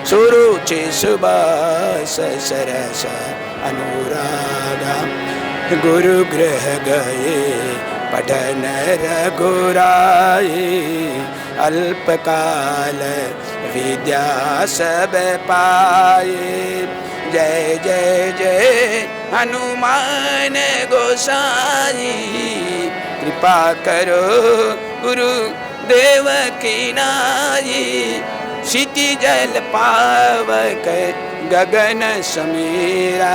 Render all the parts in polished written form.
सुरुचि सुबास सरस अनुरागा। गुरु गृह गए पठन रघुराई, अल्पकाल विद्या सब पाए। जय जय जय हनुमान गोसाई, कृपा करो गुरु देव की नाई। क्षिति जल पावक गगन समीरा,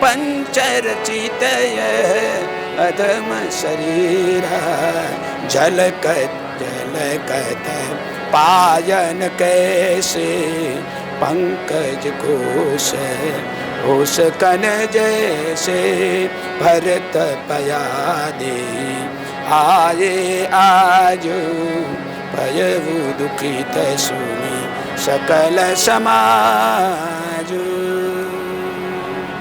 पंचरचित अधम शरीरा। झलकत झलकत पायन कैसे, पंकज घोष होश कन जैसे। भरत पयादे आए आजो, भयउ दुखित सुनि सकल समाज।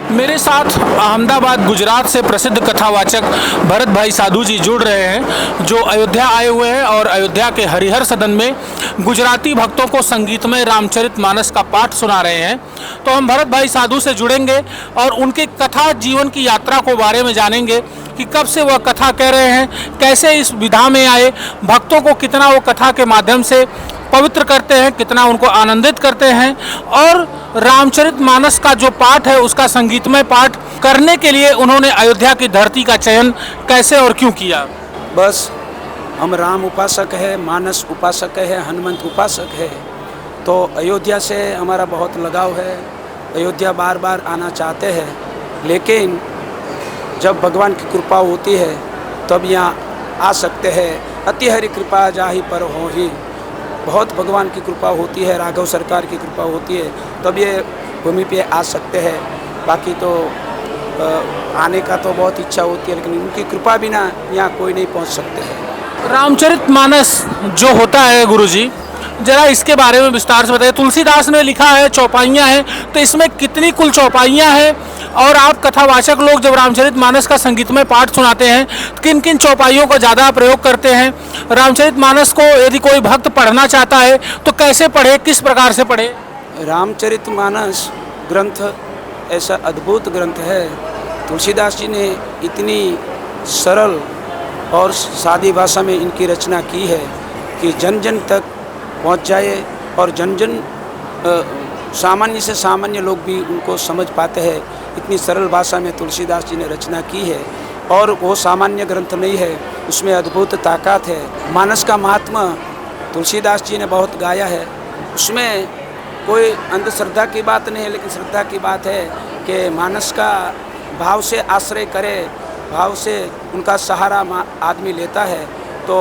मेरे साथ अहमदाबाद गुजरात से प्रसिद्ध कथावाचक भरत भाई साधु जी जुड़ रहे हैं, जो अयोध्या आए हुए हैं और अयोध्या के हरिहर सदन में गुजराती भक्तों को संगीतमय रामचरितमानस का पाठ सुना रहे हैं। तो हम भरत भाई साधु से जुड़ेंगे और उनके कथा जीवन की यात्रा को बारे में जानेंगे कि कब से वह कथा कह रहे हैं, कैसे इस विधा में आए, भक्तों को कितना वो कथा के माध्यम से पवित्र करते हैं, कितना उनको आनंदित करते हैं, और रामचरितमानस का जो पाठ है उसका संगीतमय पाठ करने के लिए उन्होंने अयोध्या की धरती का चयन कैसे और क्यों किया। बस हम राम उपासक है, मानस उपासक है, हनुमंत उपासक है, तो अयोध्या से हमारा बहुत लगाव है। अयोध्या बार बार आना चाहते हैं, लेकिन जब भगवान की कृपा होती है तब यहाँ आ सकते हैं। अति हरि कृपा जाहि पर हो ही, बहुत भगवान की कृपा होती है, राघव सरकार की कृपा होती है, तब ये भूमि पे आ सकते हैं। बाकी तो आने का तो बहुत इच्छा होती है, लेकिन उनकी कृपा बिना यहाँ कोई नहीं पहुँच सकते हैं। रामचरितमानस जो होता है गुरुजी, जरा इसके बारे में विस्तार से बताइए। तुलसीदास ने लिखा है चौपाइयाँ हैं, तो इसमें कितनी कुल चौपाइयाँ हैं, और आप कथावाचक लोग जब रामचरितमानस का संगीतमय पाठ सुनाते हैं किन किन चौपाइयों का ज़्यादा प्रयोग करते हैं? रामचरितमानस को यदि कोई भक्त पढ़ना चाहता है तो कैसे पढ़े, किस प्रकार से पढ़े? रामचरितमानस ग्रंथ ऐसा अद्भुत ग्रंथ है। तुलसीदास जी ने इतनी सरल और सादी भाषा में इनकी रचना की है कि जन जन तक पहुंच जाए, और जन जन सामान्य से सामान्य लोग भी उनको समझ पाते हैं। इतनी सरल भाषा में तुलसीदास जी ने रचना की है, और वो सामान्य ग्रंथ नहीं है, उसमें अद्भुत ताकत है। मानस का महात्मा तुलसीदास जी ने बहुत गाया है, उसमें कोई अंधश्रद्धा की बात नहीं है, लेकिन श्रद्धा की बात है कि मानस का भाव से आश्रय करे, भाव से उनका सहारा आदमी लेता है तो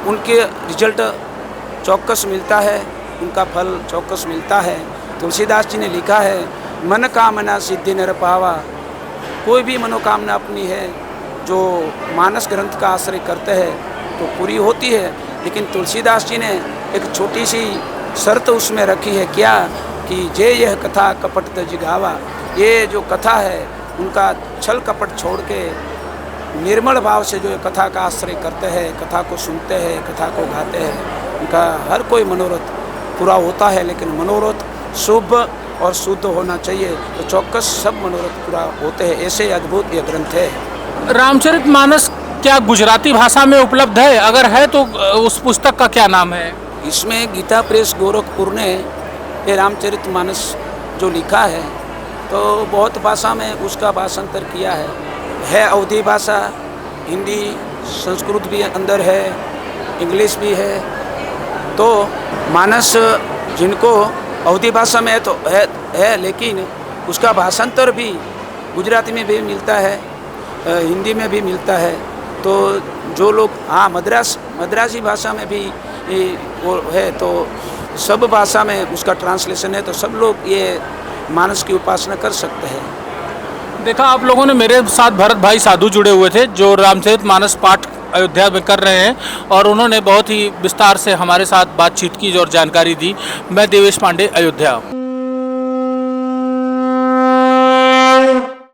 उनके रिजल्ट चौकस मिलता है, उनका फल चौकस मिलता है। तुलसीदास जी ने लिखा है, मन कामना सिद्धि नर पावा। कोई भी मनोकामना अपनी है जो मानस ग्रंथ का आश्रय करते हैं तो पूरी होती है, लेकिन तुलसीदास जी ने एक छोटी सी शर्त उसमें रखी है, क्या कि जे यह कथा कपट तज गावा। ये जो कथा है उनका छल कपट छोड़ के निर्मल भाव से जो कथा का आश्रय करते हैं, कथा को सुनते हैं, कथा को गाते हैं, उनका हर कोई मनोरथ पूरा होता है। लेकिन मनोरथ शुभ और शुद्ध होना चाहिए, तो चौकस सब मनोरथ पूरा होते हैं। ऐसे अद्भुत ये ग्रंथ है। रामचरितमानस क्या गुजराती भाषा में उपलब्ध है? अगर है तो उस पुस्तक का क्या नाम है? इसमें गीता प्रेस गोरखपुर ने ये रामचरितमानस जो लिखा है तो बहुत भाषा में उसका भाषांतर किया है अवधी भाषा, हिंदी, संस्कृत भी अंदर है, इंग्लिश भी है। तो मानस जिनको अवधी भाषा में तो है, लेकिन उसका भाषांतर भी गुजराती में भी मिलता है, हिंदी में भी मिलता है। तो जो लोग मद्रासी भाषा में भी वो है, तो सब भाषा में उसका ट्रांसलेशन है, तो सब लोग ये मानस की उपासना कर सकते हैं। देखा आप लोगों ने, मेरे साथ भरत भाई साधु जुड़े हुए थे जो रामचरितमानस पाठ अयोध्या में कर रहे हैं, और उन्होंने बहुत ही विस्तार से हमारे साथ बातचीत की और जानकारी दी। मैं देवेश पांडे, अयोध्या।